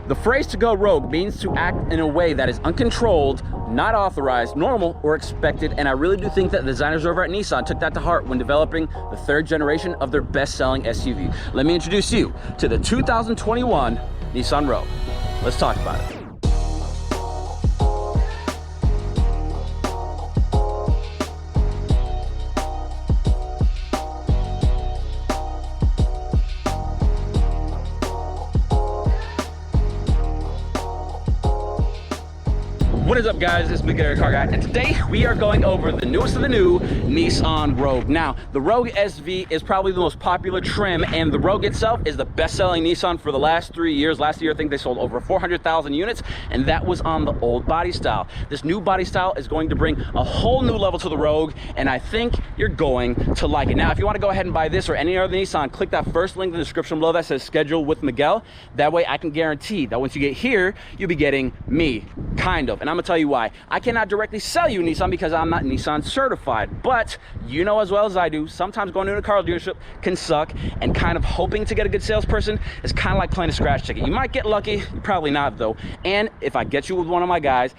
The phrase "to go rogue" means to act in a way that is uncontrolled, not authorized, normal, or expected, and I really do think that the designers over at Nissan took that to heart when developing the third generation of their best-selling SUV. Let me introduce you to the 2021 Nissan Rogue. Let's talk about it. What is up, guys? It's Miguel, car guy, and today we are going over the newest of the new Nissan Rogue. Now, the Rogue SV is probably the most popular trim, and the Rogue itself is the best-selling Nissan for the last 3 years. Last year, I think they sold over 400,000 units, and that was on the old body style. This new body style is going to bring a whole new level to the Rogue, and I think you're going to like it. Now, if you want to go ahead and buy this or any other Nissan, click that first link in the description below that says schedule with Miguel. That way I can guarantee that once you get here, you'll be getting me, kind of. And I'm gonna tell you why. I cannot directly sell you Nissan because I'm not Nissan certified, but you know as well as I do, sometimes going to a car dealership can suck, and kind of hoping to get a good salesperson is kind of like playing a scratch ticket. You might get lucky, you're probably not though. And if I get you with one of my guys,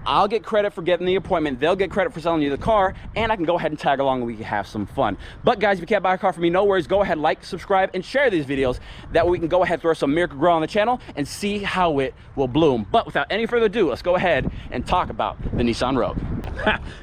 I'll get credit for getting the appointment, they'll get credit for selling you the car, and I can go ahead and tag along and we can have some fun. But guys, if you can't buy a car from me, no worries, go ahead, like, subscribe, and share these videos. That way we can go ahead, throw some miracle grow on the channel and see how it will bloom. But without any further ado, let's go ahead and talk about the Nissan Rogue.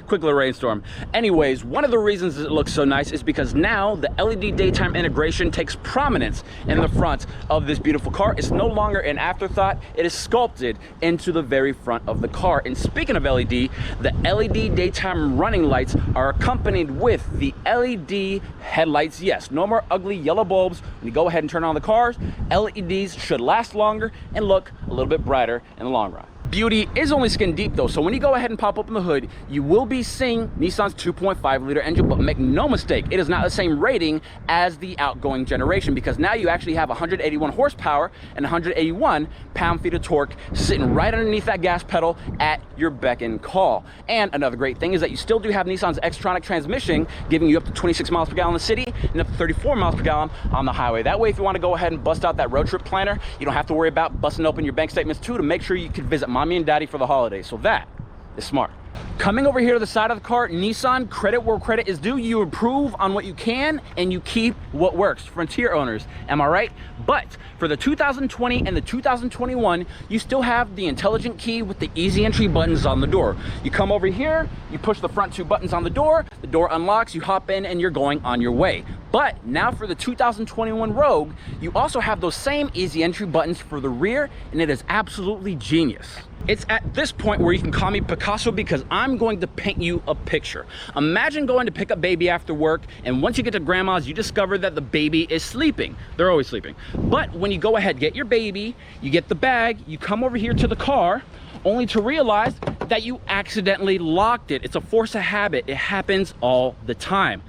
Quick little rainstorm. Anyways, one of the reasons it looks so nice is because now the LED daytime integration takes prominence in the front of this beautiful car. It's no longer an afterthought, it is sculpted into the very front of the car. And speaking of LED, the LED daytime running lights are accompanied with the LED headlights. Yes, no more ugly yellow bulbs. When you go ahead and turn on the cars, LEDs should last longer and look a little bit brighter in the long run. Beauty is only skin deep though, so when you go ahead and pop open the hood, you will be seeing Nissan's 2.5 liter engine, but make no mistake, it is not the same rating as the outgoing generation, because now you actually have 181 horsepower and 181 pound-feet of torque sitting right underneath that gas pedal at your beck and call. And another great thing is that you still do have Nissan's Xtronic transmission, giving you up to 26 miles per gallon in the city and up to 34 miles per gallon on the highway. That way, if you want to go ahead and bust out that road trip planner, you don't have to worry about busting open your bank statements too, to make sure you can visit mommy and daddy for the holidays. So that is smart. Coming over here to the side of the car, Nissan, credit where credit is due. You improve on what you can and you keep what works. Frontier owners, am I right? But for the 2020 and the 2021, you still have the intelligent key with the easy entry buttons on the door. You come over here, you push the front two buttons on the door unlocks, you hop in, and you're going on your way. But now for the 2021 Rogue, you also have those same easy entry buttons for the rear, and it is absolutely genius. It's at this point where you can call me Picasso, because I'm going to paint you a picture. Imagine going to pick up baby after work, and once you get to grandma's, you discover that the baby is sleeping. They're always sleeping. But when you go ahead, get your baby, you get the bag, you come over here to the car, only to realize that you accidentally locked it. It's a force of habit. It happens all the time.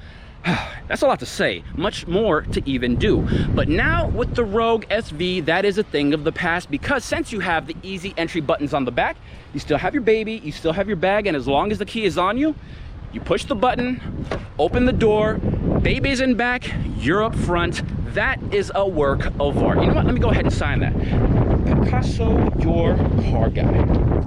That's a lot to say, much more to even do. But now with the Rogue SV, that is a thing of the past, because since you have the easy entry buttons on the back, you still have your baby, you still have your bag, and as long as the key is on you, you push the button, open the door, baby's in back, you're up front. That is a work of art. You know what? Let me go ahead and sign that. Picasso, your car guy.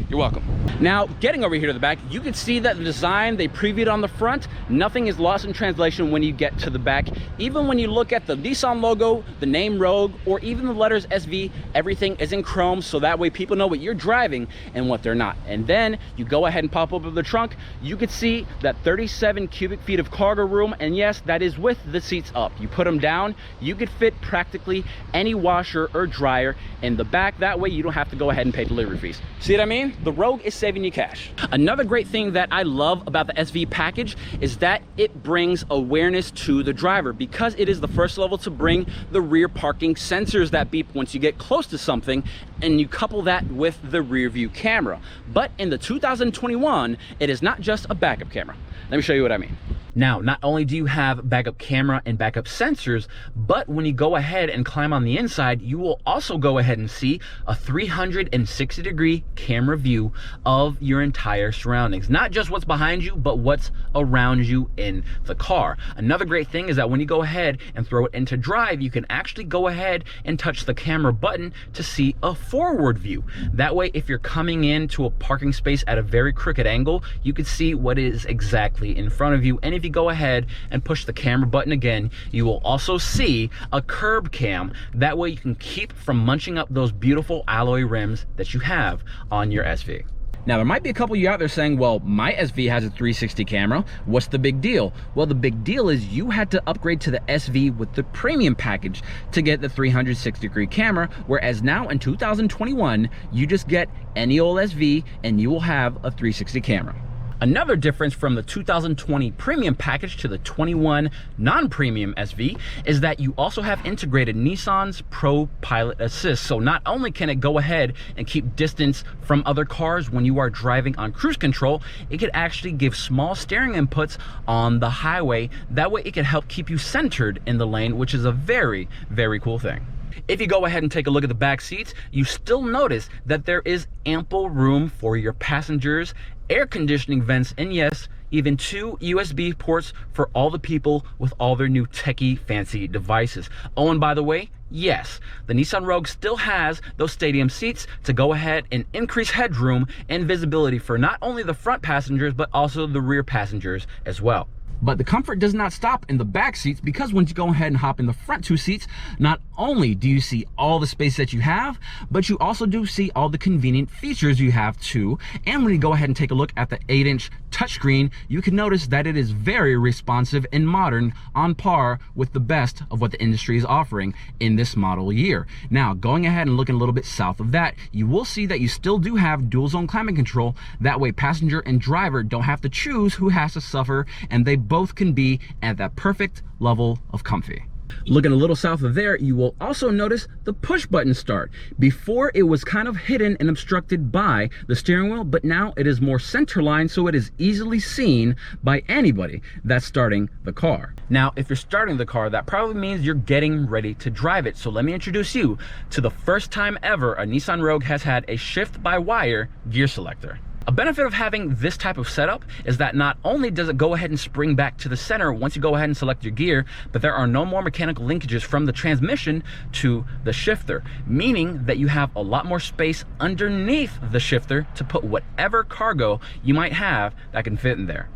You're welcome. Now, getting over here to the back, you can see that the design they previewed on the front, nothing is lost in translation when you get to the back. Even when you look at the Nissan logo, the name Rogue, or even the letters SV, everything is in chrome, so that way people know what you're driving and what they're not. And then you go ahead and pop open the trunk, you can see that 37 cubic feet of cargo room, and yes, that is with the seats up. You put them down, you could fit practically any washer or dryer in the back. That way you don't have to go ahead and pay delivery fees. See what I mean? The Rogue is saving you cash. Another great thing that I love about the SV package is that it brings awareness to the driver, because it is the first level to bring the rear parking sensors that beep once you get close to something, and you couple that with the rear view camera. But in the 2021, it is not just a backup camera. Let me show you what I mean. Now, not only do you have backup camera and backup sensors, but when you go ahead and climb on the inside, you will also go ahead and see a 360-degree camera view of your entire surroundings. Not just what's behind you, but what's around you in the car. Another great thing is that when you go ahead and throw it into drive, you can actually go ahead and touch the camera button to see a forward view. That way, if you're coming into a parking space at a very crooked angle, you can see what is exactly in front of you. And if you go ahead and push the camera button again, you will also see a curb cam. That way you can keep from munching up those beautiful alloy rims that you have on your SV. Now, there might be a couple of you out there saying, well, my SV has a 360 camera. What's the big deal? Well, the big deal is you had to upgrade to the SV with the premium package to get the 360-degree camera, whereas now in 2021, you just get any old SV and you will have a 360 camera. Another difference from the 2020 premium package to the 21 non-premium SV is that you also have integrated Nissan's Pro Pilot Assist. So not only can it go ahead and keep distance from other cars when you are driving on cruise control, it can actually give small steering inputs on the highway. That way it can help keep you centered in the lane, which is a very, very cool thing. If you go ahead and take a look at the back seats, you still notice that there is ample room for your passengers, air conditioning vents, and yes, even 2 USB ports for all the people with all their new techie fancy devices. Oh, and by the way, yes, the Nissan Rogue still has those stadium seats to go ahead and increase headroom and visibility for not only the front passengers, but also the rear passengers as well. But the comfort does not stop in the back seats, because once you go ahead and hop in the front 2 seats, not only do you see all the space that you have, but you also do see all the convenient features you have too. And when you go ahead and take a look at the 8-inch touchscreen, you can notice that it is very responsive and modern, on par with the best of what the industry is offering in this model year. Now, going ahead and looking a little bit south of that, you will see that you still do have dual zone climate control. That way passenger and driver don't have to choose who has to suffer, and they both can be at that perfect level of comfy. Looking a little south of there, you will also notice the push button start. Before, it was kind of hidden and obstructed by the steering wheel, but now it is more centerline, so it is easily seen by anybody that's starting the car. Now, if you're starting the car, that probably means you're getting ready to drive it. So let me introduce you to the first time ever a Nissan Rogue has had a shift-by-wire gear selector. A benefit of having this type of setup is that not only does it go ahead and spring back to the center once you go ahead and select your gear, but there are no more mechanical linkages from the transmission to the shifter, meaning that you have a lot more space underneath the shifter to put whatever cargo you might have that can fit in there.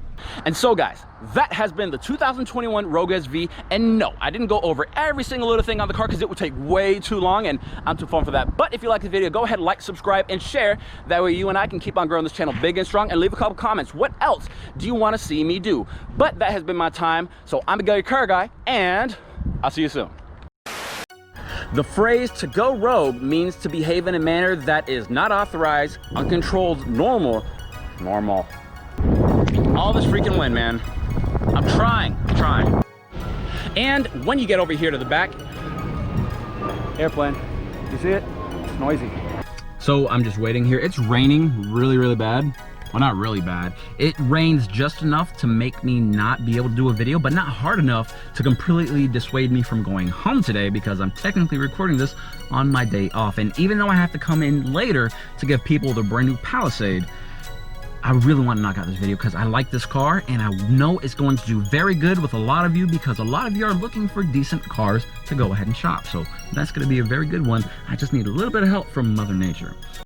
And so guys, that has been the 2021 Rogue SV, and no, I didn't go over every single little thing on the car because it would take way too long and I'm too fun for that. But if you like the video, go ahead, like, subscribe, and share. That way you and I can keep on growing this channel big and strong, and leave a couple comments. What else do you want to see me do? But that has been my time. So I'm Miguel, your car guy, and I'll see you soon. The phrase "to go rogue" means to behave in a manner that is not authorized, uncontrolled, normal. All this freaking wind, man. I'm trying. And when you get over here to the back, airplane, you see it? It's noisy. So I'm just waiting here. It's raining really bad. Well, not really bad. It rains just enough to make me not be able to do a video, but not hard enough to completely dissuade me from going home today, because I'm technically recording this on my day off. And even though I have to come in later to give people the brand new Palisade, I really want to knock out this video because I like this car, and I know it's going to do very good with a lot of you, because a lot of you are looking for decent cars to go ahead and shop. So that's going to be a very good one. I just need a little bit of help from Mother Nature.